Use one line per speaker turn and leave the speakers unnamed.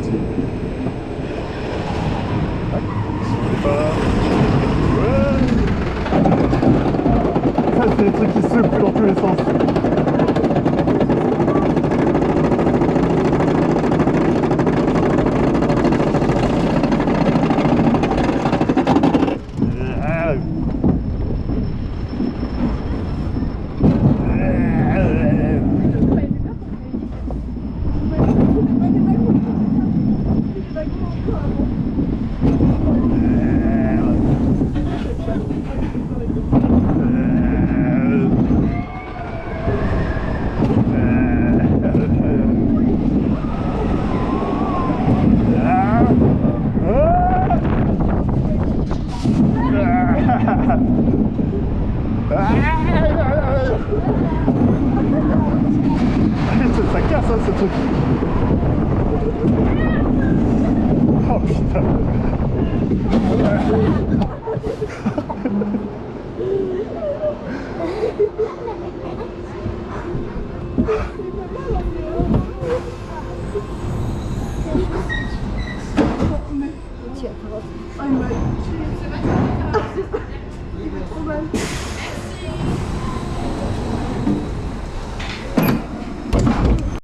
parti. C'est pas là. Ouais. Ça c'est des trucs qui secouent dans tous les sens. Ça casse hein, ce truc. Oh putain.